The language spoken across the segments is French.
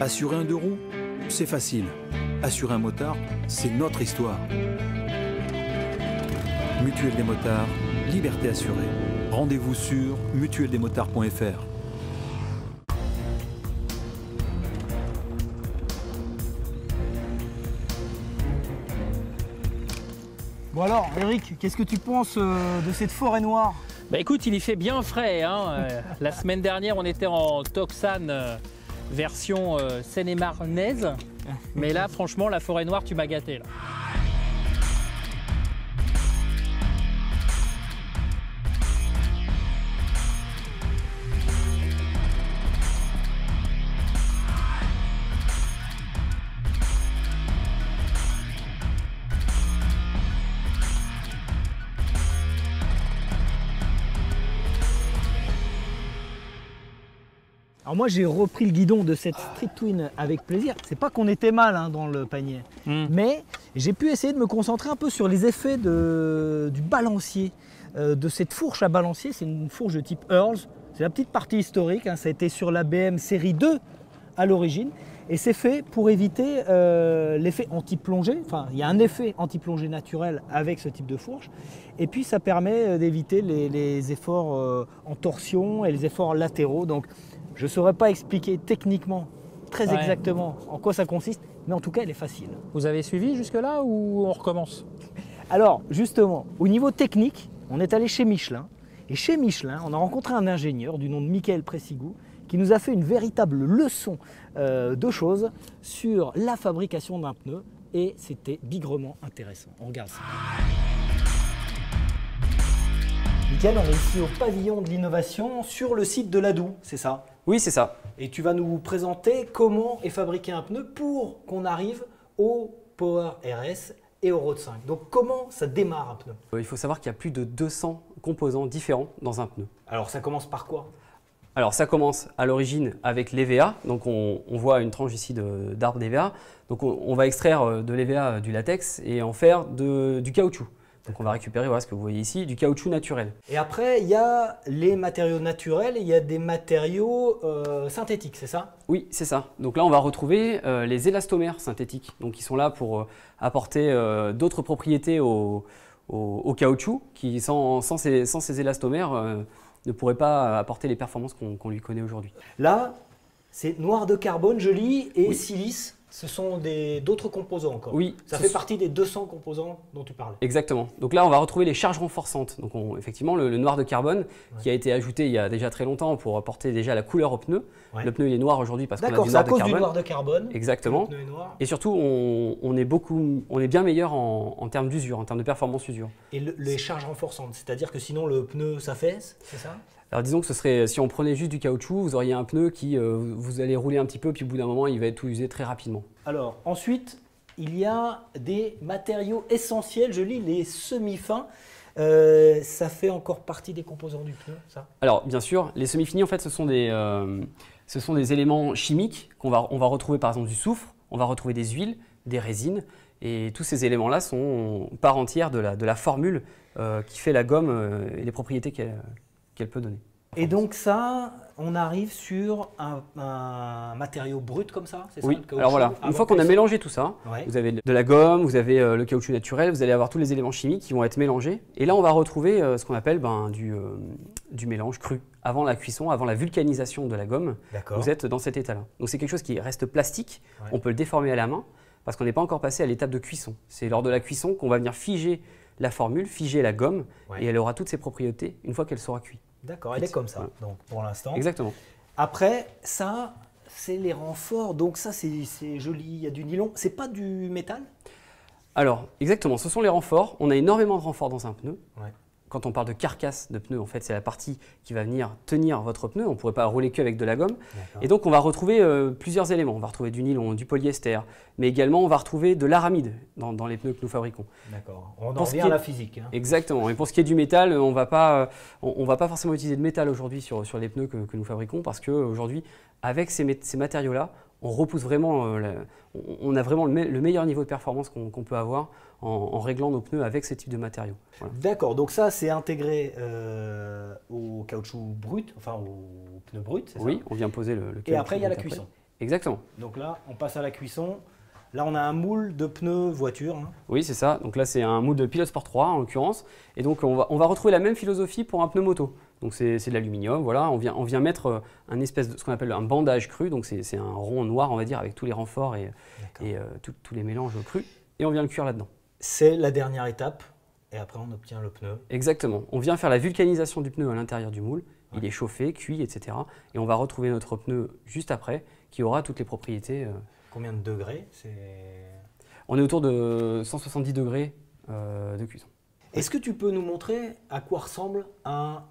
Assurer un deux roues, c'est facile. Assurer un motard, c'est notre histoire. Mutuelle des motards, liberté assurée. Rendez-vous sur mutueldesmotards.fr. Bon alors, Eric, qu'est-ce que tu penses de cette forêt noire? Bah écoute, il y fait bien frais. Hein. La semaine dernière, on était en Toxane version Seine-et-Marnaise. Mais là, franchement, la forêt noire, tu m'as gâté. Là. Alors moi j'ai repris le guidon de cette Street Twin avec plaisir. C'est pas qu'on était mal hein, dans le panier, mais j'ai pu essayer de me concentrer un peu sur les effets du balancier, de cette fourche à balancier. C'est une fourche de type Earls, c'est la petite partie historique, hein. Ça a été sur la BM série 2 à l'origine. Et c'est fait pour éviter l'effet anti-plongée. Enfin, il y a un effet anti-plongée naturel avec ce type de fourche. Et puis ça permet d'éviter les efforts en torsion et les efforts latéraux. Donc je ne saurais pas expliquer techniquement très exactement en quoi ça consiste, mais en tout cas elle est facile. Vous avez suivi jusque-là ou on recommence? Alors justement, au niveau technique, on est allé chez Michelin. Et chez Michelin, on a rencontré un ingénieur du nom de Michael Pressigou qui nous a fait une véritable leçon de choses sur la fabrication d'un pneu. Et c'était bigrement intéressant. On regarde ça. Michael, on est ici au pavillon de l'innovation sur le site de l'Adoux, c'est ça? Oui, c'est ça. Et tu vas nous présenter comment est fabriqué un pneu pour qu'on arrive au Power RS et au Road 5. Donc comment ça démarre un pneu? Il faut savoir qu'il y a plus de 200 composants différents dans un pneu. Alors ça commence par quoi? Alors ça commence à l'origine avec l'EVA. Donc on voit une tranche ici d'arbre d'EVA. Donc on va extraire de l'EVA du latex et en faire du caoutchouc. Donc on va récupérer, voilà ce que vous voyez ici, du caoutchouc naturel. Et après, il y a les matériaux naturels et il y a des matériaux synthétiques, c'est ça? Oui, c'est ça. Donc là, on va retrouver les élastomères synthétiques. Donc ils sont là pour apporter d'autres propriétés au caoutchouc qui, sans ces élastomères, ne pourraient pas apporter les performances qu'on lui connaît aujourd'hui. Là, c'est noir de carbone, joli, et silice. Ce sont d'autres composants encore. Oui. Ça fait partie des 200 composants dont tu parlais. Exactement. Donc là, on va retrouver les charges renforçantes. Donc effectivement, le noir de carbone qui a été ajouté il y a déjà très longtemps pour apporter déjà la couleur au pneu. Ouais. Le pneu il est noir aujourd'hui parce qu'on a du noir de carbone. D'accord, c'est à cause du noir de carbone. Exactement. Le pneu est noir. Et surtout, on est bien meilleur en termes d'usure, en termes de performance usure. Et les charges renforçantes, c'est-à-dire que sinon le pneu s'affaisse, c'est ça? Alors disons que ce serait, si on prenait juste du caoutchouc, vous auriez un pneu qui, vous allez rouler un petit peu, puis au bout d'un moment, il va être tout usé très rapidement. Alors ensuite, il y a des matériaux essentiels, je lis les semi-fins. Ça fait encore partie des composants du pneu, ça? Alors bien sûr, les semi-finis, en fait, ce sont des éléments chimiques on va retrouver par exemple du soufre, on va retrouver des huiles, des résines, et tous ces éléments-là sont part entière de la formule qui fait la gomme et les propriétés qu'elle peut donner. Et donc ça, on arrive sur un matériau brut comme ça, c'est ça? Oui, alors voilà, une fois qu'on a mélangé tout ça, vous avez de la gomme, vous avez le caoutchouc naturel, vous allez avoir tous les éléments chimiques qui vont être mélangés. Et là, on va retrouver ce qu'on appelle du mélange cru. Avant la cuisson, avant la vulcanisation de la gomme, vous êtes dans cet état-là. Donc c'est quelque chose qui reste plastique, on peut le déformer à la main, parce qu'on n'est pas encore passé à l'étape de cuisson. C'est lors de la cuisson qu'on va venir figer la formule, figer la gomme, et elle aura toutes ses propriétés une fois qu'elle sera cuite. D'accord, elle est comme ça, donc pour l'instant. Exactement. Après, ça, c'est les renforts, donc ça c'est joli, il y a du nylon. C'est pas du métal? Alors, exactement, ce sont les renforts. On a énormément de renforts dans un pneu. Ouais. Quand on parle de carcasse de pneu, en fait, c'est la partie qui va venir tenir votre pneu. On ne pourrait pas rouler qu'avec de la gomme. Et donc, on va retrouver plusieurs éléments. On va retrouver du nylon, du polyester, mais également, on va retrouver de l'aramide dans les pneus que nous fabriquons. D'accord. On en revient à la physique. Hein. Exactement. Et pour ce qui est du métal, on ne va pas forcément utiliser de métal aujourd'hui sur les pneus que nous fabriquons parce qu'aujourd'hui, avec ces matériaux-là, on repousse vraiment, on a vraiment le meilleur niveau de performance qu'on peut avoir en réglant nos pneus avec ce type de matériaux. Voilà. D'accord, donc ça c'est intégré au caoutchouc brut, enfin au pneu brut, c'est ça? Oui, on vient poser le caoutchouc. Et après il y a la cuisson. Exactement. Donc là, on passe à la cuisson. Là, on a un moule de pneus voiture. Hein. Oui, c'est ça. Donc là, c'est un moule de Pilot Sport 3 en l'occurrence. Et donc, on va retrouver la même philosophie pour un pneu moto. Donc c'est de l'aluminium, voilà. On vient mettre un espèce de ce qu'on appelle un bandage cru. Donc c'est un rond noir, on va dire, avec tous les renforts et tous les mélanges crus. Et on vient le cuire là-dedans. C'est la dernière étape. Et après, on obtient le pneu. Exactement. On vient faire la vulcanisation du pneu à l'intérieur du moule. Ouais. Il est chauffé, cuit, etc. Et on va retrouver notre pneu juste après, qui aura toutes les propriétés. Combien de degrés? On est autour de 170 degrés de cuisson. Est-ce que tu peux nous montrer à quoi ressemble un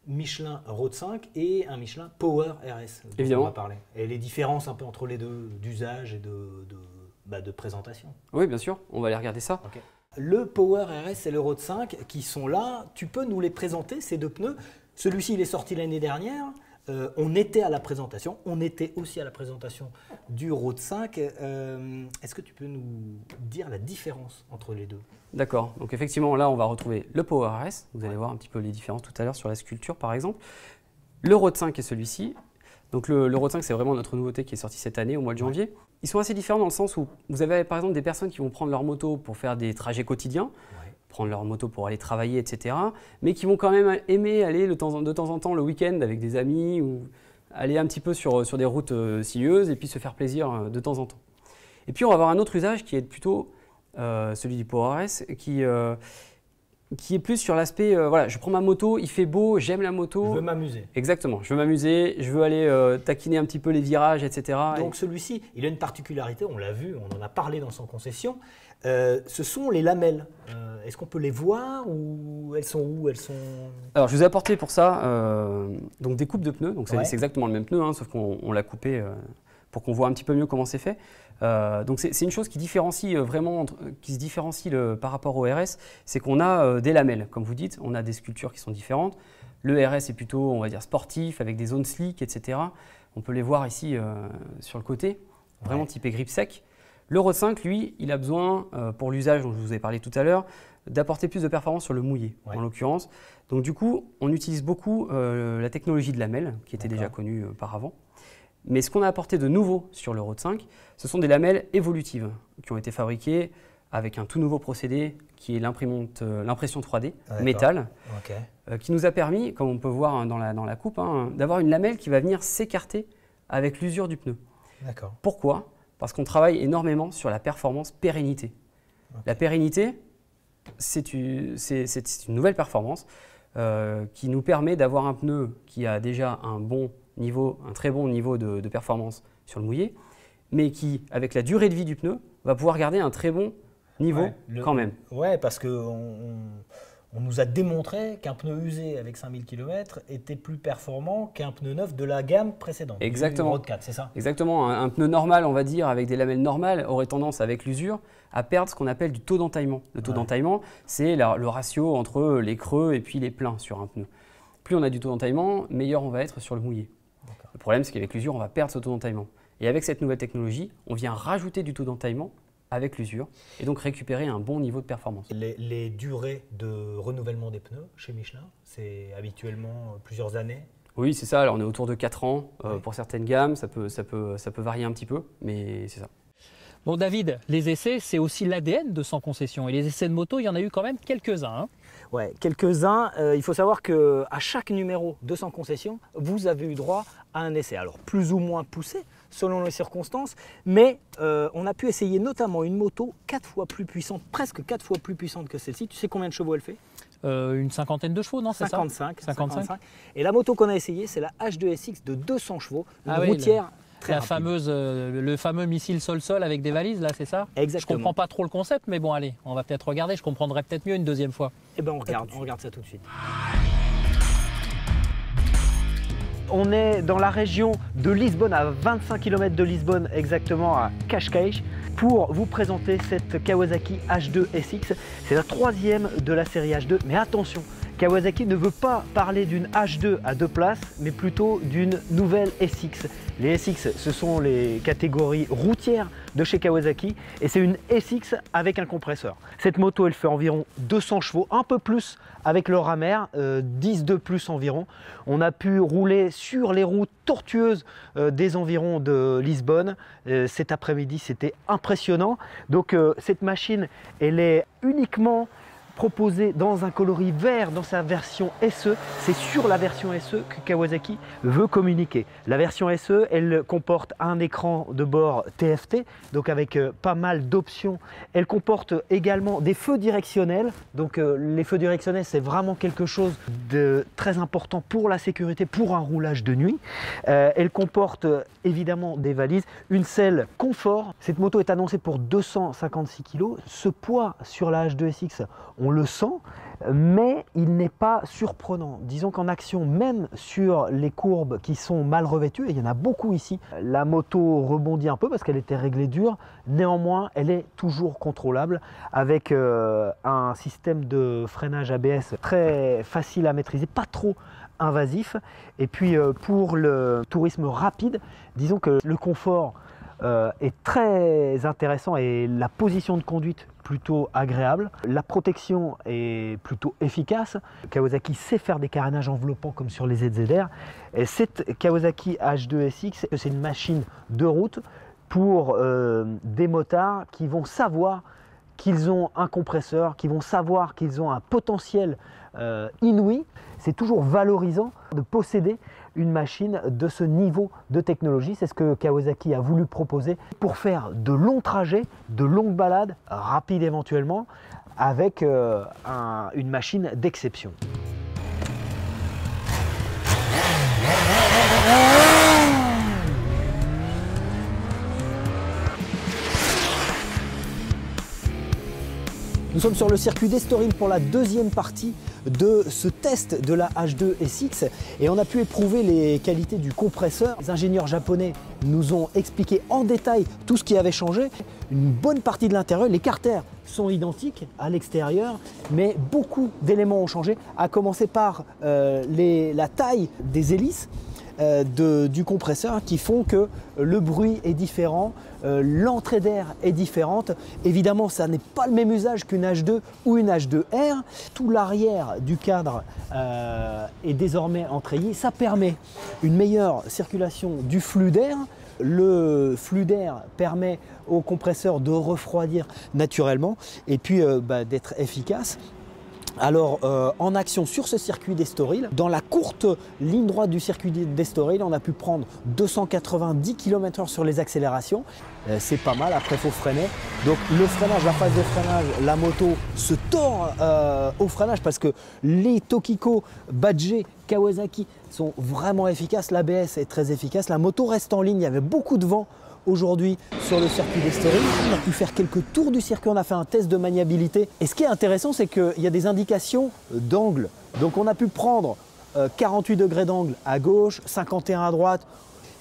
Michelin Road 5 et un Michelin Power RS dont Évidemment. On va parler. Et les différences un peu entre les deux d'usage et de présentation. Oui, bien sûr. On va aller regarder ça. Okay. Le Power RS et le Road 5 qui sont là, tu peux nous les présenter, ces deux pneus? Celui-ci, il est sorti l'année dernière. On était à la présentation, on était aussi à la présentation du Road 5. Est-ce que tu peux nous dire la différence entre les deux? D'accord, donc effectivement là on va retrouver le Power RS, vous allez voir un petit peu les différences tout à l'heure sur la sculpture par exemple. Le Road 5 est celui-ci, donc le Road 5 c'est vraiment notre nouveauté qui est sortie cette année au mois de janvier. Ils sont assez différents dans le sens où vous avez par exemple des personnes qui vont prendre leur moto pour faire des trajets quotidiens, prendre leur moto pour aller travailler, etc. Mais qui vont quand même aimer aller de temps en temps le week-end avec des amis ou aller un petit peu sur des routes sinueuses et puis se faire plaisir de temps en temps. Et puis on va avoir un autre usage qui est plutôt celui du Power RS qui est plus sur l'aspect, voilà, je prends ma moto, il fait beau, j'aime la moto. Je veux m'amuser. Exactement, je veux m'amuser, je veux aller taquiner un petit peu les virages, etc. Donc celui-ci, il a une particularité, on l'a vu, on en a parlé dans son concession. Ce sont les lamelles. Est-ce qu'on peut les voir ou elles sont où? Alors je vous ai apporté pour ça donc des coupes de pneus. Donc c'est exactement le même pneu, hein, sauf qu'on l'a coupé pour qu'on voit un petit peu mieux comment c'est fait. Donc c'est une chose qui différencie vraiment, qui se différencie par rapport au RS, c'est qu'on a des lamelles. Comme vous dites, on a des sculptures qui sont différentes. Le RS est plutôt, on va dire, sportif avec des zones slick, etc. On peut les voir ici sur le côté, vraiment typé grip sec. Le Road 5, lui, il a besoin, pour l'usage dont je vous ai parlé tout à l'heure, d'apporter plus de performance sur le mouillé, en l'occurrence. Donc du coup, on utilise beaucoup la technologie de lamelles, qui était déjà connue auparavant. Mais ce qu'on a apporté de nouveau sur le Road 5, ce sont des lamelles évolutives, qui ont été fabriquées avec un tout nouveau procédé, qui est l'impression 3D, métal, qui nous a permis, comme on peut voir dans la coupe, d'avoir une lamelle qui va venir s'écarter avec l'usure du pneu. Pourquoi ? Parce qu'on travaille énormément sur la performance pérennité. La pérennité, c'est une nouvelle performance qui nous permet d'avoir un pneu qui a déjà un très bon niveau de performance sur le mouillé, mais qui, avec la durée de vie du pneu, va pouvoir garder un très bon niveau quand même. Oui, parce qu'on nous a démontré qu'un pneu usé avec 5000 km était plus performant qu'un pneu neuf de la gamme précédente. Exactement. Du Road 4, c'est ça? Exactement. Un pneu normal, on va dire, avec des lamelles normales, aurait tendance, avec l'usure, à perdre ce qu'on appelle du taux d'entaillement. Le taux d'entaillement, c'est le ratio entre les creux et puis les pleins sur un pneu. Plus on a du taux d'entaillement, meilleur on va être sur le mouillé. Le problème, c'est qu'avec l'usure, on va perdre ce taux d'entaillement. Et avec cette nouvelle technologie, on vient rajouter du taux d'entaillement avec l'usure et donc récupérer un bon niveau de performance. Les durées de renouvellement des pneus chez Michelin, c'est habituellement plusieurs années? Oui, c'est ça. Alors on est autour de 4 ans pour certaines gammes. Ça peut varier un petit peu, mais c'est ça. Bon David, les essais, c'est aussi l'ADN de Sans Concession. Et les essais de moto, il y en a eu quand même quelques-uns. Hein. Ouais, quelques-uns. Il faut savoir qu'à chaque numéro de Sans Concession, vous avez eu droit à un essai. Alors plus ou moins poussé selon les circonstances, mais on a pu essayer notamment une moto 4 fois plus puissante, presque 4 fois plus puissante que celle-ci. Tu sais combien de chevaux elle fait? Une cinquantaine de chevaux, non? 55. Et la moto qu'on a essayée, c'est la H2SX de 200 chevaux, une routière très rapide. Le fameux missile sol-sol avec des valises, là, c'est ça? Exactement. Je comprends pas trop le concept, mais bon, allez, on va peut-être regarder. Je comprendrai peut-être mieux une deuxième fois. Eh bien, on regarde ça tout de suite. On est dans la région de Lisbonne, à 25 km de Lisbonne, exactement à Cascais, pour vous présenter cette Kawasaki H2 SX. C'est la troisième de la série H2, mais attention, Kawasaki ne veut pas parler d'une H2 à 2 places, mais plutôt d'une nouvelle SX. Les SX, ce sont les catégories routières de chez Kawasaki et c'est une SX avec un compresseur. Cette moto, elle fait environ 200 chevaux, un peu plus avec le ramer, 10 de plus environ. On a pu rouler sur les routes tortueuses des environs de Lisbonne. Cet après-midi, c'était impressionnant. Donc cette machine, elle est uniquement proposé dans un coloris vert dans sa version SE. C'est sur la version SE que Kawasaki veut communiquer. La version SE, elle comporte un écran de bord TFT, donc avec pas mal d'options. Elle comporte également des feux directionnels. Donc les feux directionnels, c'est vraiment quelque chose de très important pour la sécurité, pour un roulage de nuit. Elle comporte évidemment des valises, une selle confort. Cette moto est annoncée pour 256 kg. Ce poids sur la H2SX, on le sent, mais il n'est pas surprenant. Disons qu'en action, même sur les courbes qui sont mal revêtues, et il y en a beaucoup ici, la moto rebondit un peu parce qu'elle était réglée dure. Néanmoins, elle est toujours contrôlable avec un système de freinage ABS très facile à maîtriser, pas trop invasif. Et puis pour le tourisme rapide, disons que le confort est très intéressant et la position de conduite plutôt agréable. La protection est plutôt efficace. Kawasaki sait faire des carénages enveloppants comme sur les ZZR. Et cette Kawasaki H2SX, c'est une machine de route pour des motards qui vont savoir qu'ils ont un compresseur, qui vont savoir qu'ils ont un potentiel inouï. C'est toujours valorisant de posséder une machine de ce niveau de technologie. C'est ce que Kawasaki a voulu proposer pour faire de longs trajets, de longues balades, rapides éventuellement, avec une machine d'exception. Nous sommes sur le circuit d'Estoril pour la deuxième partie de ce test de la H2SX et on a pu éprouver les qualités du compresseur. Les ingénieurs japonais nous ont expliqué en détail tout ce qui avait changé. Une bonne partie de l'intérieur, les carters sont identiques à l'extérieur, mais beaucoup d'éléments ont changé, à commencer par la taille des hélices. Du compresseur qui font que le bruit est différent, l'entrée d'air est différente. Évidemment, ça n'est pas le même usage qu'une H2 ou une H2R. Tout l'arrière du cadre est désormais entrayé. Ça permet une meilleure circulation du flux d'air. Le flux d'air permet au compresseur de refroidir naturellement et puis d'être efficace. Alors en action sur ce circuit d'Estoril, dans la courte ligne droite du circuit d'Estoril, on a pu prendre 290 km/h sur les accélérations. C'est pas mal, après il faut freiner. Donc le freinage, la phase de freinage, la moto se tord au freinage parce que les Tokiko badgés Kawasaki sont vraiment efficaces, l'ABS est très efficace, la moto reste en ligne, il y avait beaucoup de vent aujourd'hui sur le circuit d'Estoril. On a pu faire quelques tours du circuit, on a fait un test de maniabilité. Et ce qui est intéressant, c'est qu'il y a des indications d'angle. Donc on a pu prendre 48 degrés d'angle à gauche, 51 à droite.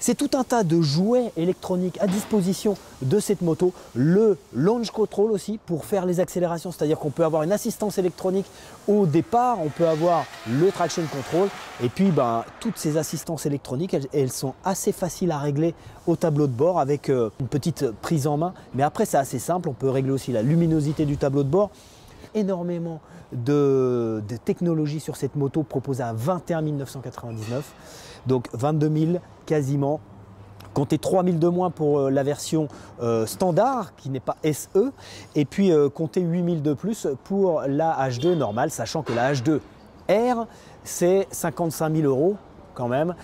C'est tout un tas de jouets électroniques à disposition de cette moto. Le launch control aussi pour faire les accélérations, c'est-à-dire qu'on peut avoir une assistance électronique au départ, on peut avoir le traction control et puis toutes ces assistances électroniques, elles sont assez faciles à régler au tableau de bord avec une petite prise en main. Mais après c'est assez simple, on peut régler aussi la luminosité du tableau de bord. Énormément de technologie sur cette moto proposée à 21 999, donc 22 000 quasiment. Comptez 3 000 de moins pour la version standard qui n'est pas SE et puis comptez 8 000 de plus pour la H2 normale, sachant que la H2R c'est 55 000 € quand même.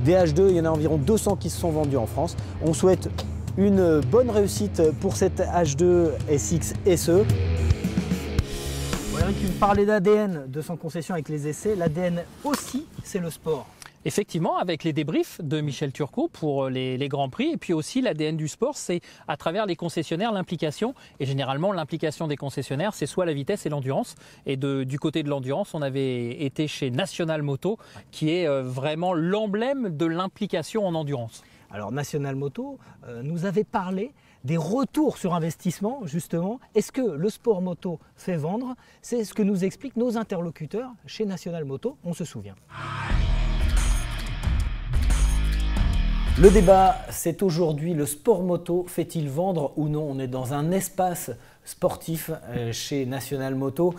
Des H2, il y en a environ 200 qui se sont vendus en France. On souhaite une bonne réussite pour cette H2SX SE. Eric, tu parlais d'ADN de son concession avec les essais. L'ADN aussi, c'est le sport. Effectivement, avec les débriefs de Michel Turcot pour les Grands Prix. Et puis aussi, l'ADN du sport, c'est à travers les concessionnaires, l'implication. Et généralement, l'implication des concessionnaires, c'est soit la vitesse et l'endurance. Et du côté de l'endurance, on avait été chez National Moto, qui est vraiment l'emblème de l'implication en endurance. Alors National Moto nous avait parlé des retours sur investissement, justement. Est-ce que le sport moto fait vendre? C'est ce que nous expliquent nos interlocuteurs chez National Moto, on se souvient. Le débat, c'est aujourd'hui, le sport moto fait-il vendre ou non? On est dans un espace sportif chez National Moto.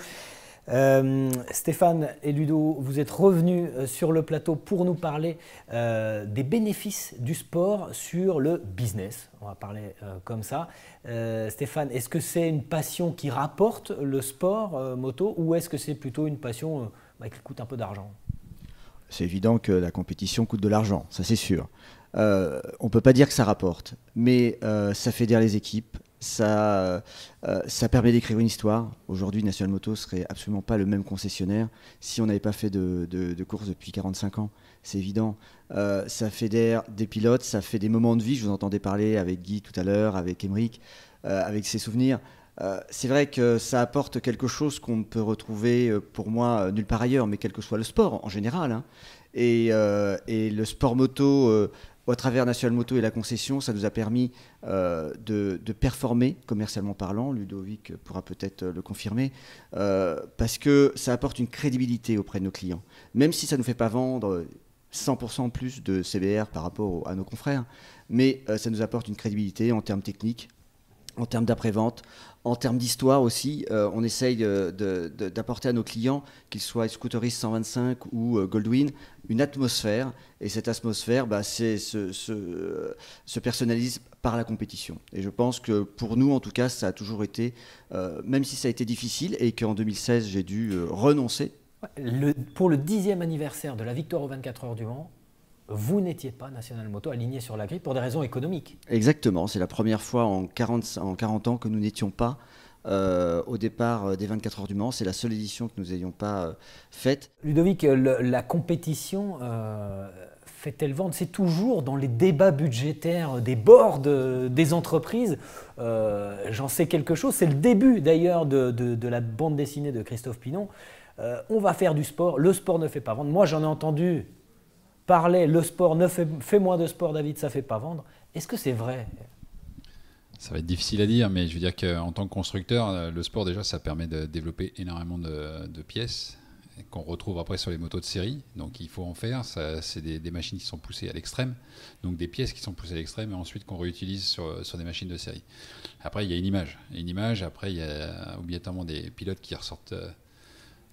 Stéphane et Ludo, vous êtes revenus sur le plateau pour nous parler des bénéfices du sport sur le business. On va parler comme ça. Stéphane, est-ce que c'est une passion qui rapporte le sport moto ou est-ce que c'est plutôt une passion qui coûte un peu d'argent? C'est évident que la compétition coûte de l'argent, ça c'est sûr. On ne peut pas dire que ça rapporte, mais ça fédère les équipes. Ça permet d'écrire une histoire. Aujourd'hui, National Moto serait absolument pas le même concessionnaire si on n'avait pas fait de course depuis 45 ans. C'est évident. Ça fédère des pilotes, ça fait des moments de vie. Je vous entendais parler avec Guy tout à l'heure, avec Émeric, avec ses souvenirs. C'est vrai que ça apporte quelque chose qu'on ne peut retrouver, pour moi, nulle part ailleurs, mais quel que soit le sport en général. Hein. Et le sport moto... à travers National Moto et la concession, ça nous a permis de performer, commercialement parlant. Ludovic pourra peut-être le confirmer, parce que ça apporte une crédibilité auprès de nos clients. Même si ça ne nous fait pas vendre 100% plus de CBR par rapport à nos confrères, mais ça nous apporte une crédibilité en termes techniques, en termes d'après-vente, en termes d'histoire aussi. On essaye d'apporter à nos clients, qu'ils soient Scooterist 125 ou Goldwyn, une atmosphère. Et cette atmosphère se personnalise par la compétition. Et je pense que pour nous, en tout cas, ça a toujours été, même si ça a été difficile et qu'en 2016, j'ai dû renoncer. Pour le 10e anniversaire de la victoire aux 24 heures du Mans, vous n'étiez pas National Moto aligné sur la grille pour des raisons économiques. Exactement, c'est la première fois en 40 ans que nous n'étions pas au départ des 24 heures du Mans. C'est la seule édition que nous n'ayons pas faite. Ludovic, la compétition fait-elle vendre? C'est toujours dans les débats budgétaires des boards des entreprises. J'en sais quelque chose. C'est le début d'ailleurs de la bande dessinée de Christophe Pinon. On va faire du sport, le sport ne fait pas vendre. Moi j'en ai entendu parler, le sport ne fait moins de sport, David, ça ne fait pas vendre. Est-ce que c'est vrai? Ça va être difficile à dire, mais je veux dire qu'en tant que constructeur, le sport déjà, ça permet de développer énormément de pièces qu'on retrouve après sur les motos de série. Donc il faut en faire, c'est des machines qui sont poussées à l'extrême, donc des pièces qui sont poussées à l'extrême et ensuite qu'on réutilise sur des machines de série. Après, il y a une image, après il y a obligatoirement des pilotes qui ressortent...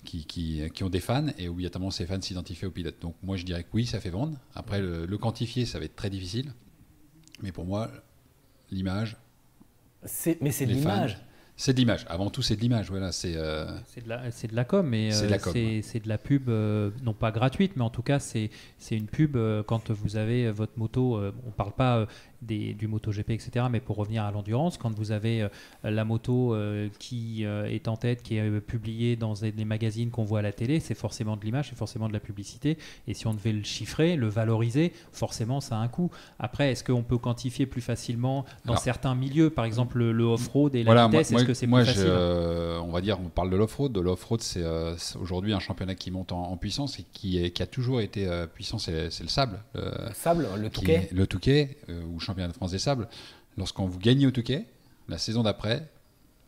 Qui ont des fans et obligatoirement ces fans s'identifient aux pilotes. Donc moi je dirais que oui, ça fait vendre. Après le quantifier, ça va être très difficile. Mais pour moi, l'image... Mais c'est de l'image. C'est de l'image. Avant tout, c'est de l'image. Voilà, c'est de la com, mais c'est de la pub, non pas gratuite, mais en tout cas, c'est une pub quand vous avez votre moto. On ne parle pas du MotoGP, etc. Mais pour revenir à l'endurance, quand vous avez la moto qui est en tête, qui est publiée dans des magazines qu'on voit à la télé, c'est forcément de l'image, c'est forcément de la publicité. Et si on devait le chiffrer, le valoriser, forcément, ça a un coût. Après, est-ce qu'on peut quantifier plus facilement dans certains milieux, par exemple le off-road et la vitesse, est-ce que c'est plus facile? On va dire, on parle de l'off-road. De l'off-road, c'est aujourd'hui un championnat qui monte en puissance et qui a toujours été puissant, c'est le sable. Le sable, le Touquet. Le Touquet, ou championnat de France des sables. Lorsqu'on vous gagnez au Touquet, la saison d'après,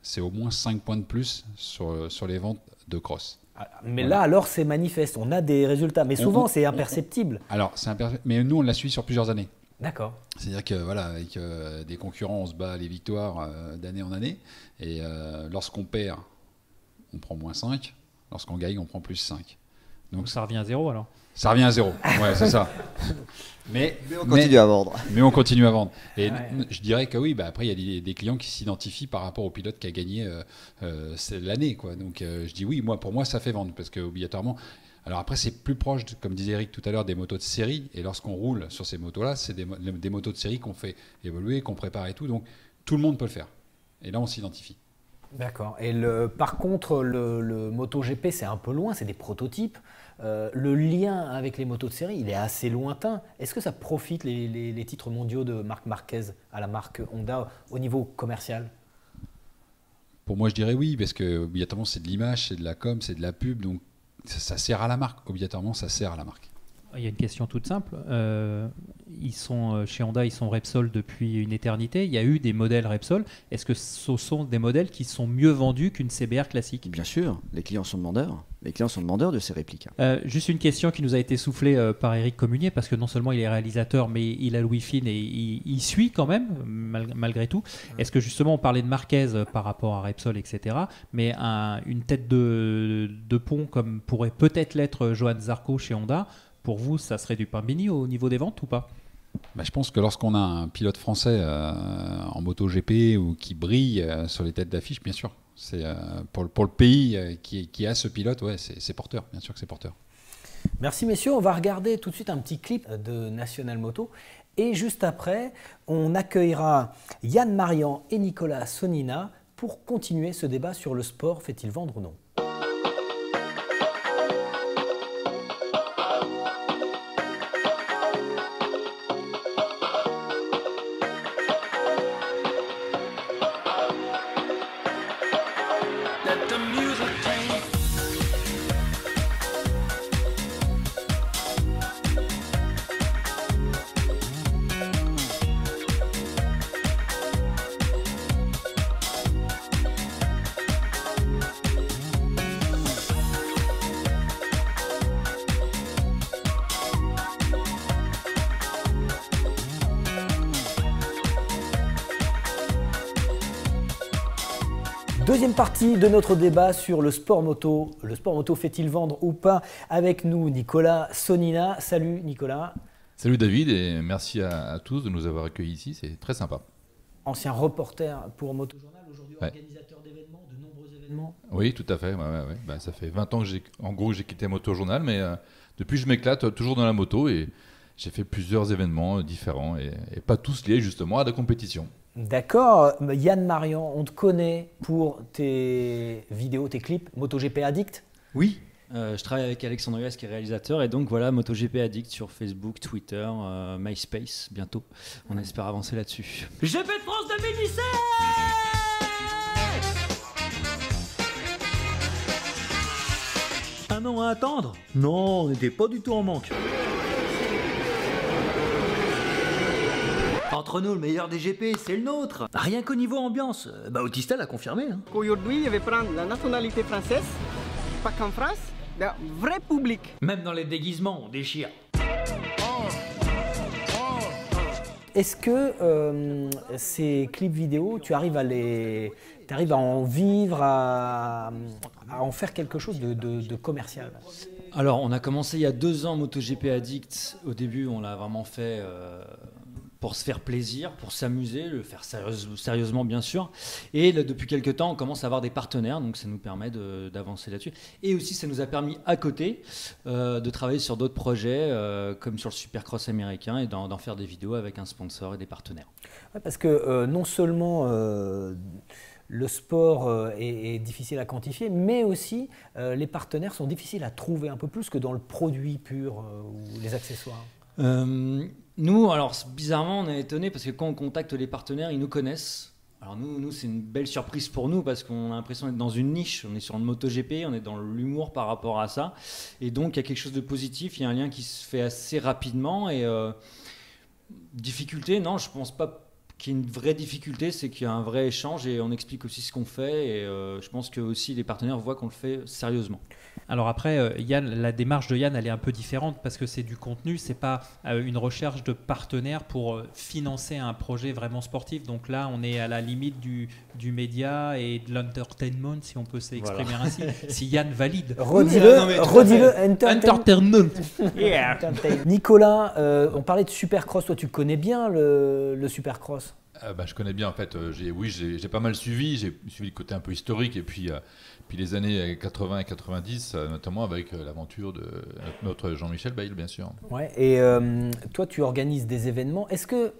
c'est au moins 5 points de plus sur les ventes de cross. Mais voilà. Là, alors, c'est manifeste. On a des résultats. Mais souvent, c'est imperceptible. Alors, c'est imperceptible. Mais nous, on l'a suivi sur plusieurs années. D'accord. C'est-à-dire que voilà, avec des concurrents, on se bat les victoires d'année en année. Et lorsqu'on perd, on prend moins 5. Lorsqu'on gagne, on prend plus 5. Donc ça revient à 0 alors? Ça revient à 0, ouais, c'est ça. Mais on continue à vendre. Mais on continue à vendre. Et je dirais que oui, après, il y a des clients qui s'identifient par rapport au pilote qui a gagné l'année, quoi. Donc je dis oui, pour moi, ça fait vendre. Parce qu'obligatoirement... Alors après, c'est plus proche, comme disait Eric tout à l'heure, des motos de série. Et lorsqu'on roule sur ces motos-là, c'est des motos de série qu'on fait évoluer, qu'on prépare et tout. Donc tout le monde peut le faire. Et là, on s'identifie. D'accord. Et par contre, le MotoGP, c'est un peu loin, c'est des prototypes. Le lien avec les motos de série, il est assez lointain. Est-ce que ça profite les titres mondiaux de Marc Marquez à la marque Honda au niveau commercial? Pour moi, je dirais oui, parce que obligatoirement, c'est de l'image, c'est de la com, c'est de la pub. Donc ça sert à la marque. Obligatoirement, ça sert à la marque. Il y a une question toute simple. chez Honda, ils sont Repsol depuis une éternité. Il y a eu des modèles Repsol. Est-ce que ce sont des modèles qui sont mieux vendus qu'une CBR classique? Bien sûr, les clients sont demandeurs. Les clients sont demandeurs de ces répliques. Juste une question qui nous a été soufflée par Eric Communier, parce que non seulement il est réalisateur, mais il a le Wi-Fi et il suit quand même, malgré tout. Est-ce que justement, on parlait de Marquez par rapport à Repsol, etc., mais une tête de pont comme pourrait peut-être l'être Johan Zarco chez Honda, pour vous, ça serait du pain béni au niveau des ventes ou pas? Je pense que lorsqu'on a un pilote français en MotoGP ou qui brille sur les têtes d'affiche, bien sûr, c'est pour le pays qui a ce pilote, ouais, c'est porteur, bien sûr que c'est porteur. Merci messieurs, on va regarder tout de suite un petit clip de National Moto et juste après, on accueillera Yann Marian et Nicolas Sonnina pour continuer ce débat sur le sport, fait-il vendre ou non? Deuxième partie de notre débat sur le sport moto. Le sport moto fait-il vendre ou pas? Avec nous, Nicolas Sonnina. Salut Nicolas. Salut David et merci à tous de nous avoir accueillis ici, c'est très sympa. Ancien reporter pour Motojournal, aujourd'hui organisateur d'événements, de nombreux événements. Oui, tout à fait. Ouais. Ça fait 20 ans que j'ai quitté Motojournal, mais depuis je m'éclate toujours dans la moto et j'ai fait plusieurs événements différents et pas tous liés justement à la compétition. D'accord. Yann Marian, on te connaît pour tes vidéos, tes clips MotoGP Addict? Oui, je travaille avec Alexandre Hues qui est réalisateur et donc voilà, MotoGP Addict sur Facebook, Twitter, MySpace bientôt. On espère avancer là-dessus. GP de France 2017! Un an à attendre? Non, on n'était pas du tout en manque. Entre nous, le meilleur des GP, c'est le nôtre. Rien qu'au niveau ambiance. Bautista l'a confirmé. Hein. Aujourd'hui, je vais prendre la nationalité française, pas qu'en France, de vrai public. Même dans les déguisements, on déchire. Est-ce que ces clips vidéo, tu arrives à en vivre, à en faire quelque chose de commercial? Alors, on a commencé il y a 2 ans MotoGP Addict. Au début, on l'a vraiment fait pour se faire plaisir, pour s'amuser, le faire sérieusement bien sûr. Et là, depuis quelques temps, on commence à avoir des partenaires, donc ça nous permet d'avancer là-dessus. Et aussi, ça nous a permis à côté de travailler sur d'autres projets, comme sur le Supercross américain, et d'en faire des vidéos avec un sponsor et des partenaires. Ouais, parce que non seulement le sport est difficile à quantifier, mais aussi les partenaires sont difficiles à trouver un peu plus que dans le produit pur ou les accessoires. Nous, alors bizarrement, on est étonnés parce que quand on contacte les partenaires, ils nous connaissent. Alors nous c'est une belle surprise pour nous parce qu'on a l'impression d'être dans une niche. On est sur le MotoGP, on est dans l'humour par rapport à ça. Et donc, il y a quelque chose de positif, il y a un lien qui se fait assez rapidement. Et difficulté, non, je pense pas qu'il y ait une vraie difficulté, c'est qu'il y a un vrai échange et on explique aussi ce qu'on fait. Et je pense que aussi les partenaires voient qu'on le fait sérieusement. Alors après, Yann, la démarche de Yann, elle est un peu différente parce que c'est du contenu, c'est pas une recherche de partenaires pour financer un projet vraiment sportif. Donc là, on est à la limite du média et de l'entertainment, si on peut s'exprimer ainsi. Si Yann valide. Redis-le, entertainment. Yeah. Nicolas, on parlait de Supercross. Toi, tu connais bien le Supercross? Je connais bien en fait. J'ai pas mal suivi. J'ai suivi le côté un peu historique et puis les années 80 et 90, notamment avec l'aventure de notre Jean-Michel Bayle, bien sûr. Ouais, et toi, tu organises des événements. Est-ce que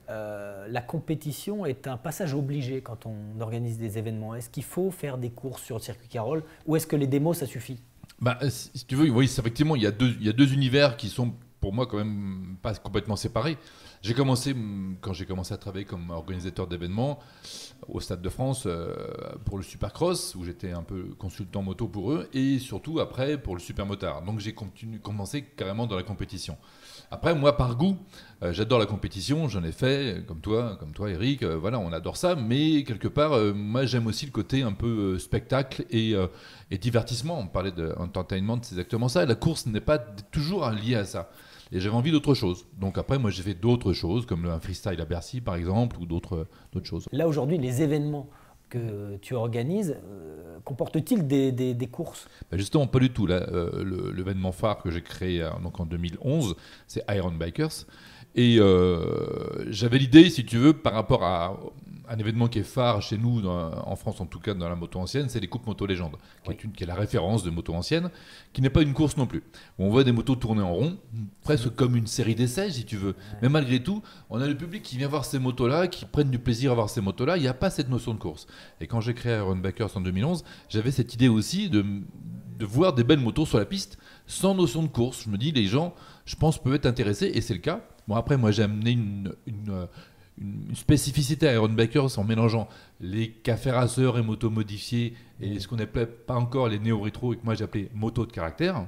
la compétition est un passage obligé quand on organise des événements? Est-ce qu'il faut faire des courses sur le circuit Carole ou est-ce que les démos, ça suffit? Si tu veux, oui, effectivement, il y a deux univers qui sont pour moi quand même pas complètement séparés. Quand j'ai commencé à travailler comme organisateur d'événements au Stade de France pour le Supercross, où j'étais un peu consultant moto pour eux, et surtout après pour le Supermotard. Donc j'ai commencé carrément dans la compétition. Après, moi, par goût, j'adore la compétition, j'en ai fait, comme toi Eric, voilà, on adore ça, mais quelque part, moi, j'aime aussi le côté un peu spectacle et divertissement. On parlait d'entertainment, c'est exactement ça. La course n'est pas toujours liée à ça. Et j'avais envie d'autre chose. Donc après, moi, j'ai fait d'autres choses, comme un freestyle à Bercy, par exemple, ou d'autres choses. Là, aujourd'hui, les événements que tu organises, comportent-ils des courses? Justement, pas du tout. L'événement phare que j'ai créé donc en 2011, c'est Iron Bikers. Et j'avais l'idée, si tu veux, par rapport à un événement qui est phare chez nous, en France en tout cas, dans la moto ancienne, c'est les Coupes Moto Légende, qui est la référence de moto ancienne, qui n'est pas une course non plus. On voit des motos tourner en rond, presque comme une série d'essais, si tu veux. Mais malgré tout, on a le public qui vient voir ces motos-là, qui prennent du plaisir à voir ces motos-là. Il n'y a pas cette notion de course. Et quand j'ai créé Iron Bikers en 2011, j'avais cette idée aussi de voir des belles motos sur la piste, sans notion de course. Je me dis, les gens, je pense, peuvent être intéressés, et c'est le cas. Bon, après, moi, j'ai amené une spécificité à Iron Bikers en mélangeant les cafés raceurs et motos modifiées et ce qu'on appelait pas encore les néo-rétro et que moi j'appelais motos de caractère.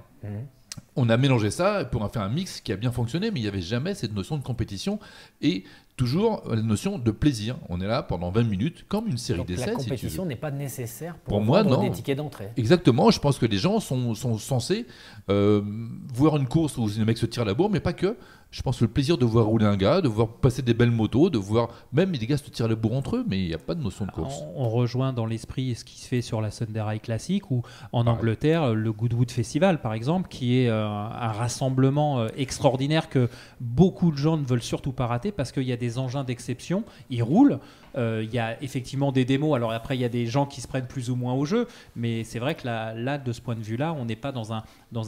On a mélangé ça pour en faire un mix qui a bien fonctionné, mais il n'y avait jamais cette notion de compétition et toujours la notion de plaisir. On est là pendant 20 minutes comme une série d'essais. La compétition n'est pas nécessaire pour moi, vendre des tickets d'entrée. Exactement, je pense que les gens sont censés voir une course où les mecs se tirent la bourre, mais pas que. Je pense que le plaisir de voir rouler un gars, de voir passer des belles motos, de voir même les gars se tirer la bourre entre eux, mais il n'y a pas de notion de course. On rejoint dans l'esprit ce qui se fait sur la Sunday Ride Classic ou en Angleterre, le Goodwood Festival par exemple, qui est un rassemblement extraordinaire que beaucoup de gens ne veulent surtout pas rater parce qu'il y a des engins d'exception, ils roulent. Il y a effectivement des démos, alors après il y a des gens qui se prennent plus ou moins au jeu, mais c'est vrai que là de ce point de vue-là, on n'est pas dans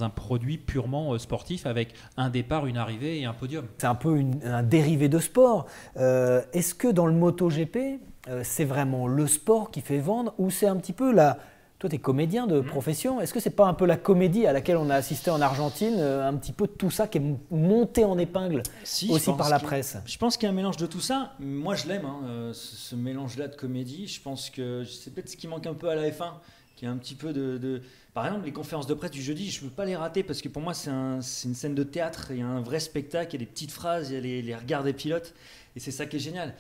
un produit purement sportif avec un départ, une arrivée et un podium. C'est un peu un dérivé de sport. Est-ce que dans le MotoGP, c'est vraiment le sport qui fait vendre ou c'est un petit peu la... Toi, tu es comédien de profession. Est-ce que c'est pas un peu la comédie à laquelle on a assisté en Argentine, un petit peu tout ça qui est monté en épingle aussi par la presse? Je pense qu'il y a un mélange de tout ça. Moi, je l'aime, ce mélange-là de comédie. Je pense que c'est peut-être ce qui manque un peu à la F1, qui est un petit peu de... Par exemple, les conférences de presse du jeudi, je ne peux pas les rater parce que pour moi, c'est une scène de théâtre. Il y a un vrai spectacle, il y a des petites phrases, il y a les regards des pilotes. Et c'est ça qui est génial.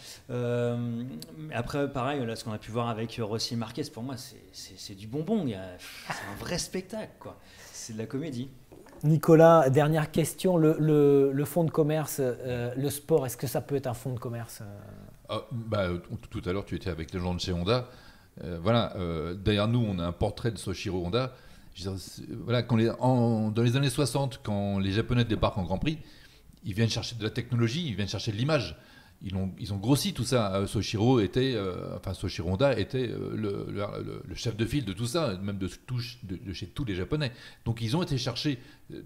Après, pareil, là, ce qu'on a pu voir avec Rossi et Marquez, pour moi, c'est du bonbon. C'est un vrai spectacle, quoi. C'est de la comédie. Nicolas, dernière question. Le fonds de commerce, le sport, est-ce que ça peut être un fonds de commerce? Tout à l'heure, tu étais avec les gens de chez Honda. Derrière nous, on a un portrait de Soichiro Honda. Voilà, dans les années 60, quand les Japonais débarquent en Grand Prix, ils viennent chercher de la technologie, ils viennent chercher de l'image. Ils ont grossi tout ça. Soichiro Honda était le chef de file de tout ça, même de chez tous les Japonais. Donc ils ont été chercher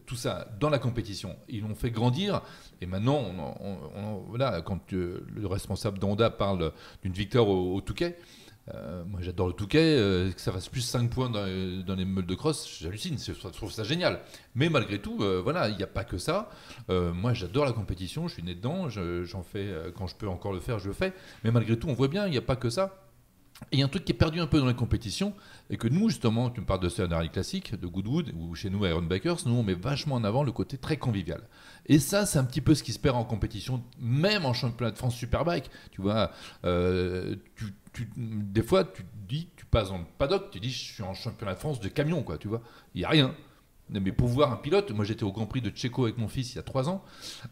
tout ça dans la compétition. Ils l'ont fait grandir. Et maintenant, quand le responsable d'Honda parle d'une victoire au Touquet, moi j'adore le Touquet, que ça fasse plus 5 points dans les meules de cross, j'hallucine, je trouve ça génial. Mais malgré tout, il n'y a pas que ça. Moi j'adore la compétition, je suis né dedans, j'en fais quand je peux encore le faire, je le fais. Mais malgré tout, on voit bien, il n'y a pas que ça. Et il y a un truc qui est perdu un peu dans la compétition, et que nous justement, tu me parles de Sunday Ride Classic, de Goodwood, ou chez nous Iron Bikers, nous on met vachement en avant le côté très convivial. Et ça, c'est un petit peu ce qui se perd en compétition, même en championnat de France Superbike. Tu vois, des fois, tu passes dans le paddock, tu dis, je suis en championnat de France de camion, quoi, tu vois. Il n'y a rien. Mais pour voir un pilote, moi j'étais au Grand Prix de Tchéco avec mon fils il y a 3 ans,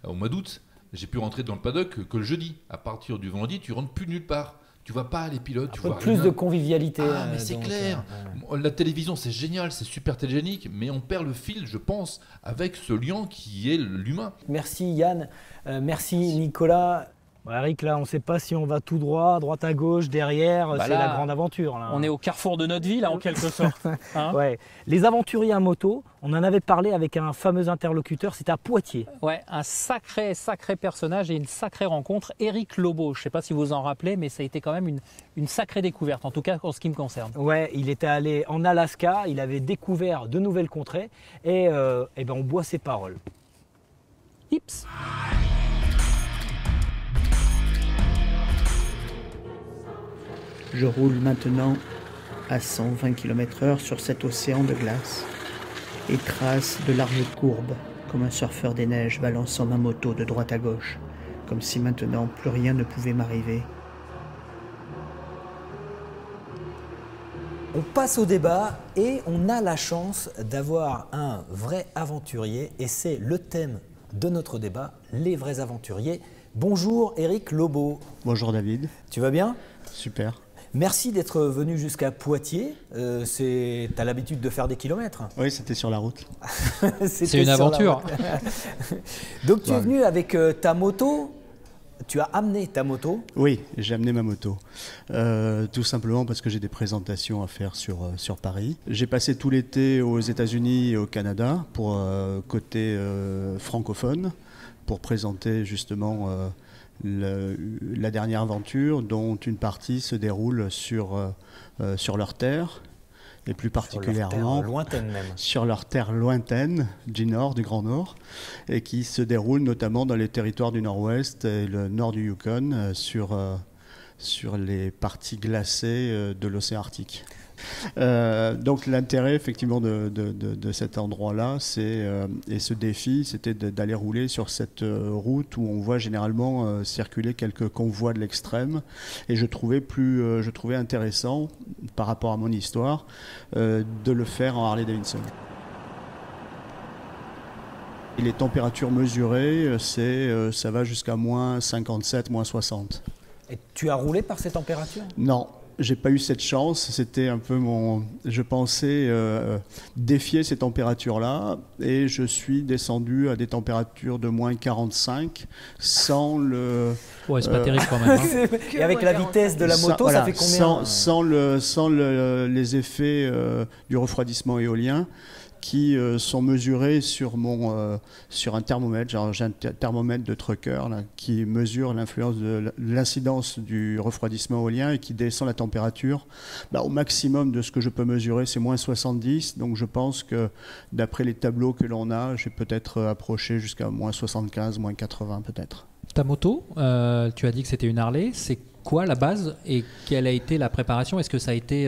au mois d'août, j'ai pu rentrer dans le paddock que le jeudi. À partir du vendredi, tu rentres plus nulle part. Tu vois pas les pilotes, tu vois plus rien. De convivialité. Mais c'est clair. La télévision, c'est génial, c'est super télégénique, mais on perd le fil, je pense, avec ce lien qui est l'humain. Merci Yann, merci Nicolas. Eric, là, on ne sait pas si on va tout droit, droite à gauche, derrière, c'est la grande aventure. Là. On est au carrefour de notre vie, là, en quelque sorte. Ouais. Les aventuriers à moto, on en avait parlé avec un fameux interlocuteur, c'était à Poitiers. Ouais, un sacré personnage et une sacrée rencontre. Eric Lobo, je ne sais pas si vous vous en rappelez, mais ça a été quand même une sacrée découverte, en tout cas en ce qui me concerne. Ouais, il était allé en Alaska, il avait découvert de nouvelles contrées et on boit ses paroles. Hips. Je roule maintenant à 120 km/h sur cet océan de glace et trace de larges courbes comme un surfeur des neiges balançant ma moto de droite à gauche, comme si maintenant plus rien ne pouvait m'arriver. On passe au débat et on a la chance d'avoir un vrai aventurier et c'est le thème de notre débat, les vrais aventuriers. Bonjour Éric Lobo. Bonjour David. Tu vas bien? Super. Merci d'être venu jusqu'à Poitiers. Tu as l'habitude de faire des kilomètres? Oui, c'était sur la route. C'est une aventure. Donc tu es venu avec ta moto. Tu as amené ta moto? Oui, j'ai amené ma moto. Tout simplement parce que j'ai des présentations à faire sur Paris. J'ai passé tout l'été aux États-Unis et au Canada pour côté francophone, pour présenter justement la dernière aventure, dont une partie se déroule sur leur terre. Et plus particulièrement sur leur terre lointaine du Nord, du Grand Nord, et qui se déroule notamment dans les territoires du Nord-Ouest et le nord du Yukon, sur les parties glacées de l'océan Arctique. Donc l'intérêt effectivement de cet endroit-là, et ce défi, c'était d'aller rouler sur cette route où on voit généralement circuler quelques convois de l'extrême, et je trouvais intéressant par rapport à mon histoire de le faire en Harley-Davidson. Et les températures mesurées, ça va jusqu'à moins 57, moins 60. Et tu as roulé par ces températures? Non. J'ai pas eu cette chance, c'était un peu je pensais défier ces températures-là, et je suis descendu à des températures de moins 45 sans le... Ouais, c'est pas terrible quand même. Hein. Et avec la vitesse de la moto, ça fait combien? Sans les effets du refroidissement éolien, qui sont mesurés sur un thermomètre. J'ai un thermomètre de trucker là, qui mesure l'incidence du refroidissement éolien et qui descend la température. Au maximum de ce que je peux mesurer, c'est moins 70. Donc je pense que d'après les tableaux que l'on a, j'ai peut-être approché jusqu'à moins 75, moins 80 peut-être. Ta moto, tu as dit que c'était une Harley. C'est quoi la base et quelle a été la préparation? Est-ce que ça a été,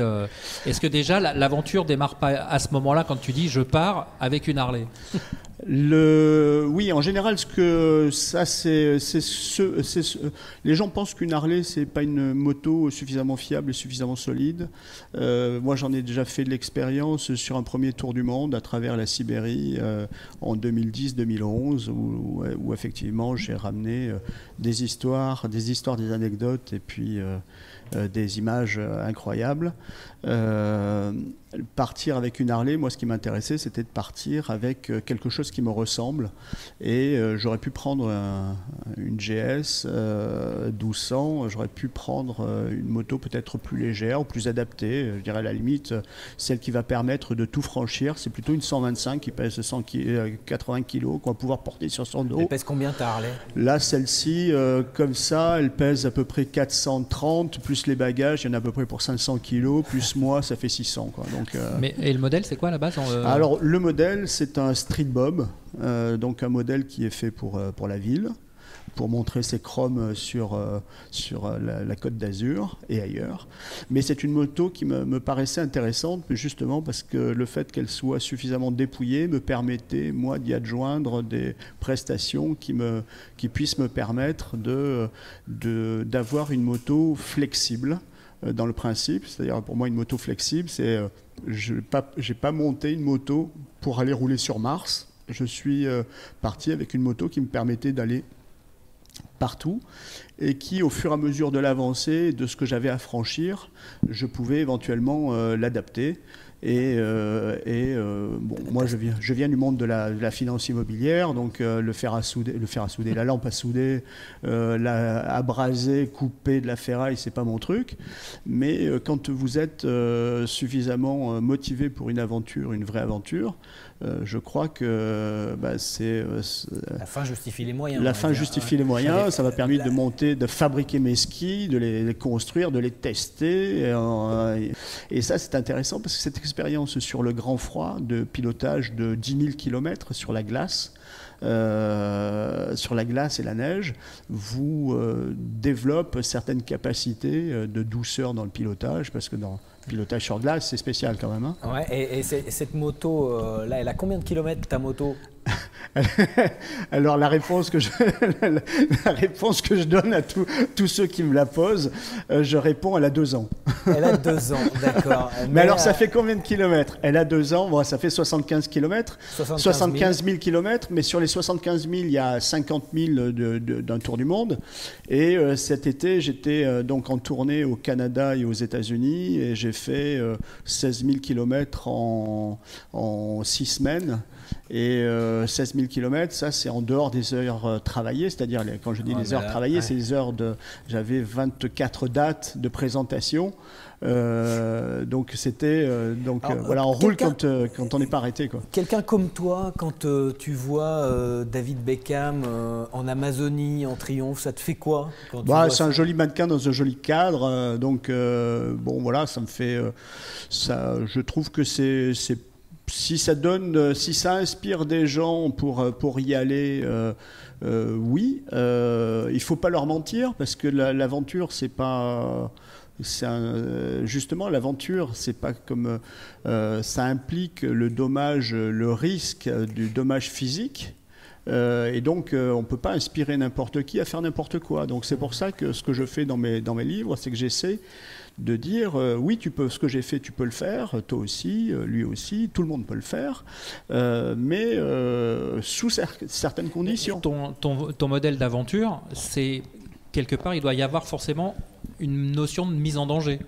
est-ce que déjà l'aventure démarre pas à ce moment-là quand tu dis je pars avec une Harley? Oui, en général, les gens pensent qu'une Harley, c'est pas une moto suffisamment fiable et suffisamment solide. Moi, j'en ai déjà fait de l'expérience sur un premier tour du monde à travers la Sibérie en 2010-2011, où effectivement, j'ai ramené des histoires, des anecdotes et puis des images incroyables. Partir avec une Harley, moi ce qui m'intéressait, c'était de partir avec quelque chose qui me ressemble, et j'aurais pu prendre une GS 1200, j'aurais pu prendre une moto peut-être plus légère ou plus adaptée, je dirais à la limite celle qui va permettre de tout franchir. C'est plutôt une 125 qui pèse 80 kg qu'on va pouvoir porter sur son dos. Elle pèse combien ta Harley? Là, celle-ci, comme ça, elle pèse à peu près 430, plus les bagages, il y en a à peu près pour 500 kg, plus moi, ça fait 600. Quoi. Donc, et le modèle, c'est quoi à la base? Alors, le modèle, c'est un Street Bob, donc un modèle qui est fait pour la ville, pour montrer ses chromes sur la Côte d'Azur et ailleurs. Mais c'est une moto qui me paraissait intéressante, justement parce que le fait qu'elle soit suffisamment dépouillée me permettait, moi, d'y adjoindre des prestations qui puissent me permettre d'avoir une moto flexible dans le principe. C'est-à-dire, pour moi, une moto flexible, c'est je n'ai pas monté une moto pour aller rouler sur Mars. Je suis parti avec une moto qui me permettait d'aller partout, et qui, au fur et à mesure de l'avancée de ce que j'avais à franchir, je pouvais éventuellement l'adapter. Bon, moi je viens du monde de la finance immobilière, donc le fer à souder, la lampe à souder, abraser, couper de la ferraille, c'est pas mon truc. Mais quand vous êtes suffisamment motivé pour une aventure, une vraie aventure, je crois que c'est la fin justifie les moyens. La fin justifie les moyens. Ça m'a permis de fabriquer mes skis, de les construire, de les tester. Et ça, c'est intéressant parce que cette expérience sur le grand froid de pilotage de 10 000 km sur la glace, sur la glace et la neige, vous développe certaines capacités de douceur dans le pilotage, parce que dans le pilotage sur glace, c'est spécial quand même. Hein. Ouais, et cette moto, là, elle a combien de kilomètres, ta moto? Alors la réponse que je donne à tous ceux qui me la posent, je réponds, elle a 2 ans. Elle a 2 ans, d'accord. Mais alors ça fait combien de kilomètres? Elle a 2 ans, bon, ça fait 75 kilomètres, 75 000 kilomètres, mais sur les 75 000, il y a 50 000 d'un tour du monde. Et cet été, j'étais donc en tournée au Canada et aux États-Unis, et j'ai fait 16 000 kilomètres en 6 semaines. Et 16 000 km, ça c'est en dehors des heures travaillées, c'est-à-dire quand je dis les heures travaillées, c'est les heures de... J'avais 24 dates de présentation, donc c'était... voilà, on roule quand on n'est pas arrêté. Quelqu'un comme toi, quand tu vois David Beckham en Amazonie, en triomphe, ça te fait quoi c'est un joli mannequin dans un joli cadre, donc bon voilà, ça me fait... je trouve que c'est si ça inspire des gens pour y aller, oui. Il faut pas leur mentir, parce que l'aventure, c'est pas... justement, l'aventure, c'est pas comme... ça implique le dommage, le risque du dommage physique. Et donc, on ne peut pas inspirer n'importe qui à faire n'importe quoi. Donc, c'est pour ça que ce que je fais dans mes livres, c'est que j'essaie de dire oui, ce que j'ai fait, tu peux le faire, toi aussi, lui aussi, tout le monde peut le faire, mais sous certaines conditions. Ton modèle d'aventure, c'est quelque part, il doit y avoir forcément une notion de mise en danger.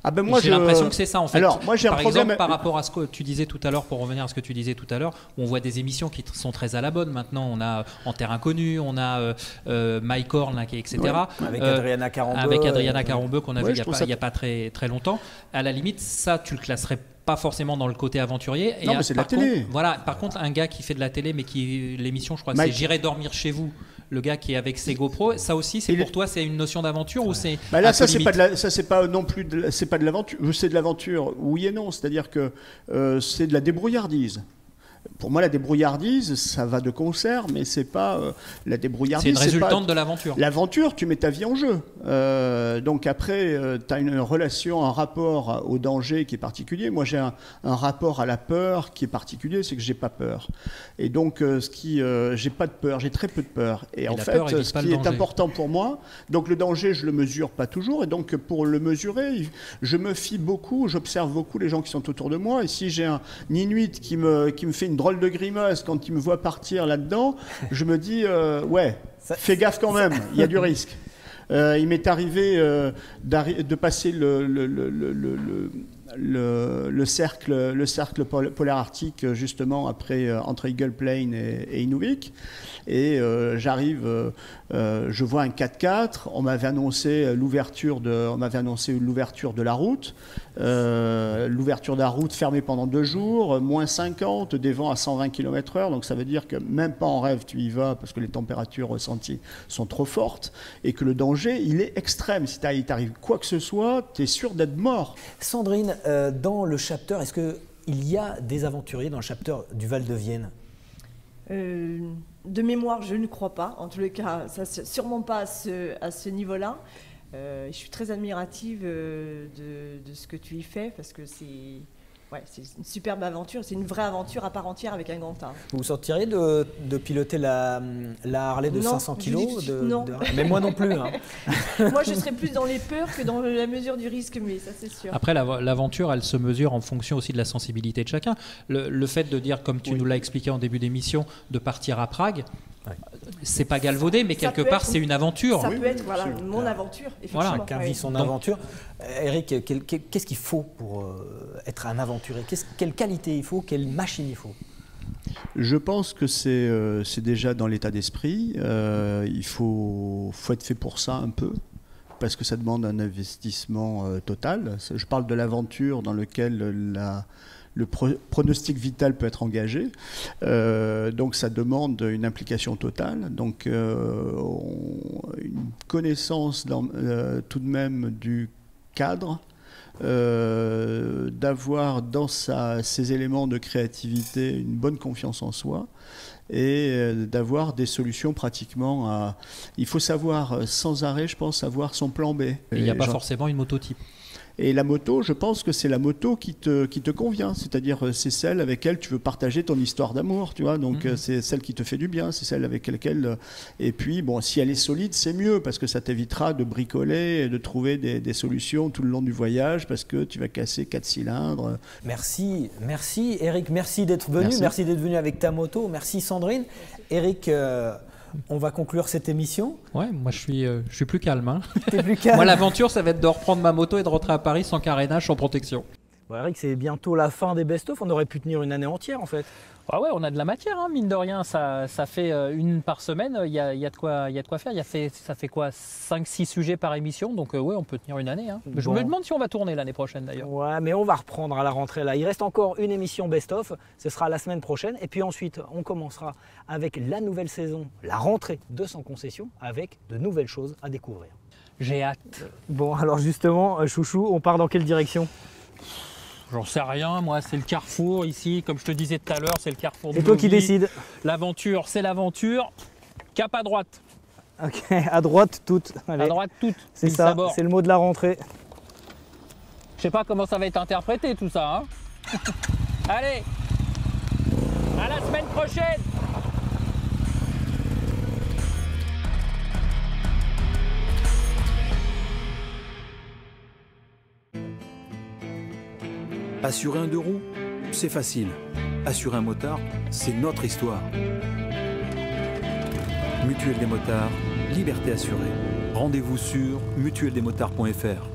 Ah ben moi, j'ai l'impression que c'est ça en fait. Alors, moi, j'ai un problème... exemple, par rapport à ce que tu disais tout à l'heure, pour revenir à ce que tu disais tout à l'heure, on voit des émissions qui sont très à la mode maintenant. On a En Terre Inconnue, on a Mike Horn, etc. Ouais, avec Adriana Carambeu. Avec Adriana Carambeu qu'on a vu il n'y a pas très, très longtemps. À la limite, ça, tu le classerais pas forcément dans le côté aventurier. Non, mais c'est de la télé. Voilà, par contre, un gars qui fait de la télé, mais l'émission, je crois, c'est J'irai dormir chez vous. Le gars qui est avec ses GoPro, ça aussi, c'est pour toi, c'est une notion d'aventure ou c'est là, ça c'est pas non plus, c'est pas de l'aventure. C'est de l'aventure, oui et non. C'est-à-dire que c'est de la débrouillardise. Pour moi, la débrouillardise, ça va de concert, mais c'est pas la débrouillardise. C'est une résultante de l'aventure. L'aventure, tu mets ta vie en jeu. Donc après, tu as une relation, un rapport au danger qui est particulier. Moi, j'ai un rapport à la peur qui est particulier, c'est que j'ai pas peur. Et donc, j'ai pas de peur, j'ai très peu de peur. Et en fait, ce qui est important pour moi, donc le danger, je le mesure pas toujours. Et donc, pour le mesurer, je me fie beaucoup, j'observe beaucoup les gens qui sont autour de moi. Et si j'ai un Inuit qui me fait une drôle de grimace quand il me voit partir là-dedans, je me dis ouais, fais gaffe quand même, il y a du risque. Il m'est arrivé de passer le cercle polaire arctique justement entre Eagle Plain et Inuvik, et j'arrive, je vois un 4x4, on m'avait annoncé l'ouverture de la route, l'ouverture de la route fermée pendant 2 jours, moins 50, des vents à 120 km/h, donc ça veut dire que même pas en rêve tu y vas parce que les températures ressenties sont trop fortes et que le danger il est extrême. Si il t'arrive quoi que ce soit, tu es sûr d'être mort. Sûndrine, dans le chapter, est-ce qu'il y a des aventuriers dans le chapter du Val de Vienne? De mémoire, je ne crois pas. En tous les cas, ça, sûrement pas à ce niveau-là. Je suis très admirative de ce que tu y fais parce que c'est une superbe aventure. C'est une vraie aventure à part entière avec un grand A. Vous vous sortirez de piloter la Harley de 500 kg Non. Mais moi non plus. Hein. Moi, je serais plus dans les peurs que dans la mesure du risque, mais ça, c'est sûr. Après, l'aventure, elle se mesure en fonction aussi de la sensibilité de chacun. Le fait de dire, comme tu nous l'as expliqué en début d'émission, de partir à Prague, c'est pas galvaudé, mais quelque part, c'est une aventure. Ça peut être mon aventure, effectivement. Voilà, chacun vit son aventure. Eric, qu'est-ce qu'il faut pour être un aventurier? Quelle qualité il faut? Quelle machine il faut? Je pense que c'est déjà dans l'état d'esprit. Il faut être fait pour ça un peu, parce que ça demande un investissement total. Je parle de l'aventure dans laquelle le pronostic vital peut être engagé. Donc ça demande une implication totale, donc une connaissance tout de même du cadre, d'avoir dans ses éléments de créativité une bonne confiance en soi, et d'avoir des solutions pratiquement à... Il faut savoir sans arrêt, je pense, avoir son plan B. Il n'y a pas forcément une moto type. Et la moto, je pense que c'est la moto qui te convient, c'est-à-dire c'est celle avec laquelle tu veux partager ton histoire d'amour, tu vois, donc c'est celle qui te fait du bien, c'est celle avec laquelle... Et puis, bon, si elle est solide, c'est mieux, parce que ça t'évitera de bricoler et de trouver des solutions tout le long du voyage, parce que tu vas casser 4 cylindres. Merci Eric, merci d'être venu, merci d'être venu avec ta moto, merci Sandrine. Eric... on va conclure cette émission. Ouais, moi je suis plus calme. Hein. T'es plus calme. Moi l'aventure, ça va être de reprendre ma moto et de rentrer à Paris sans carénage, sans protection. Bon, Eric, c'est bientôt la fin des best-of. On aurait pu tenir une année entière en fait. Ah ouais, on a de la matière, hein, mine de rien. Ça fait une par semaine. Il y a de quoi faire. Ça fait quoi, 5-6 sujets par émission. Donc ouais, on peut tenir une année. Hein. Bon. Je me demande si on va tourner l'année prochaine d'ailleurs. Ouais, mais on va reprendre à la rentrée là. Il reste encore une émission best-of. Ce sera la semaine prochaine. Et puis ensuite, on commencera avec la nouvelle saison, la rentrée de Sans Concession, avec de nouvelles choses à découvrir. J'ai hâte. Bon, alors justement, Chouchou, on part dans quelle direction ? J'en sais rien, moi c'est le carrefour ici, comme je te disais tout à l'heure, c'est le carrefour. C'est toi qui décides. L'aventure, c'est l'aventure. Cap à droite. Ok, à droite toute. Allez. À droite toute. C'est ça, c'est le mot de la rentrée. Je sais pas comment ça va être interprété tout ça. Hein. Allez, à la semaine prochaine. Assurer un deux roues, c'est facile. Assurer un motard, c'est notre histoire. Mutuelle des motards, liberté assurée. Rendez-vous sur mutuelledesmotards.fr.